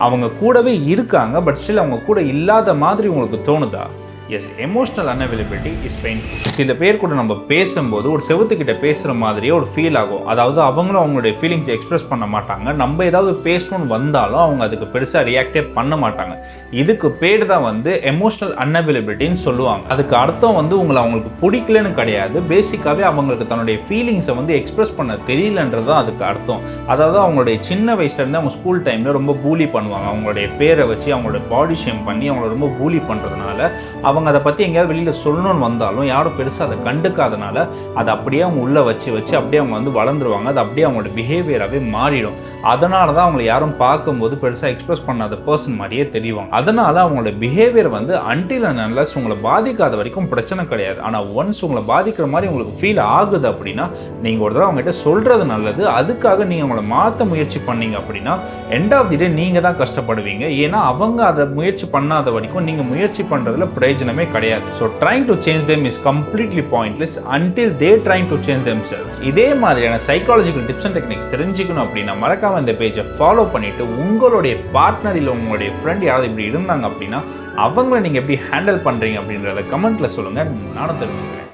அவங்க கூடவே இருக்காங்க. பட் ஸ்டில் அவங்க கூட இல்லாத மாதிரி உங்களுக்கு தோணுதா? Yes, emotional unavailability is painful. சில பேர் கூட நம்ம பேசும்போது ஒரு செவுத்துக்கிட்ட பேசுகிற மாதிரியே ஒரு ஃபீல் ஆகும். அதாவது அவங்களும் அவங்களுடைய ஃபீலிங்ஸை எக்ஸ்பிரஸ் பண்ண மாட்டாங்க. நம்ம ஏதாவது பேசணும்னு வந்தாலும் அவங்க அதுக்கு பெருசாக ரியாக்டே பண்ண மாட்டாங்க. இதுக்கு பேர் தான் எமோஷனல் அன்அவைலபிலிட்டின்னு சொல்லுவாங்க. அதுக்கு அர்த்தம் உங்களை அவங்களுக்கு பிடிக்கலன்னு கிடையாது. பேசிக்காகவே அவங்களுக்கு தன்னுடைய ஃபீலிங்ஸை எக்ஸ்பிரஸ் பண்ண தெரியலன்றது தான் அதுக்கு அர்த்தம். அதாவது அவங்களுடைய சின்ன வயசுலேருந்து அவங்க ஸ்கூல் டைமில் ரொம்ப பூலி பண்ணுவாங்க. அவங்களுடைய பேரை வச்சு அவங்களோட பாடி ஷேம் பண்ணி அவங்கள ரொம்ப பூலி பண்ணுறதுனால அவங்க அதை பற்றி எங்கேயாவது வெளியில் சொல்லணும்னு வந்தாலும் யாரும் பெருசாக அதை கண்டுக்காதனால அதை அப்படியே அவங்க உள்ளே வச்சு அப்படியே அவங்க வளர்ந்துருவாங்க. அது அப்படியே அவங்களோட பிஹேவியராகவே மாறிடும். அதனால தான் அவங்களை யாரும் பார்க்கும்போது பெருசாக எக்ஸ்பிரஸ் பண்ணாத பர்சன் மாதிரியே தெரிவாங்க. அதனால அவங்களோட பிஹேவியர் அன்டில் அண்ட் அன்லெஸ் உங்களை பாதிக்காத வரைக்கும் பிரச்சனை கிடையாது. ஆனால் ஒன்ஸ் உங்களை பாதிக்கிற மாதிரி உங்களுக்கு ஃபீல் ஆகுது அப்படின்னா நீங்கள் ஒரு தடவை அவங்ககிட்ட சொல்கிறது நல்லது. அதுக்காக நீங்கள் அவங்கள மாற்ற முயற்சி பண்ணீங்க அப்படின்னா எண்ட் ஆஃப் தி டே நீங்கள் தான் கஷ்டப்படுவீங்க. ஏன்னா அவங்க அதை முயற்சி பண்ணாத வரைக்கும் நீங்கள் முயற்சி பண்ணுறதுல பிரயோஜனமே கிடையாது. So trying to change them is completely pointless until they trying to change them self. இதே மாதிரியான சைக்காலஜிக்கல் டிப்ஸ் அண்ட் டெக்னிக்ஸ் தெரிஞ்சுக்கணும் அப்படின்னா மறக்காம இந்த பேஜை ஃபாலோ பண்ணிட்டு உங்களுடைய பார்ட்னர் இல்லை உங்களுடைய ஃப்ரெண்ட் யாராவது இப்படி இருந்தாங்க அப்படின்னா அவங்கள நீங்கள் எப்படி ஹேண்டில் பண்ணுறீங்க அப்படின்றத கமெண்ட்டில் சொல்லுங்கள். நானும் தெரிஞ்சுக்கிறேன்.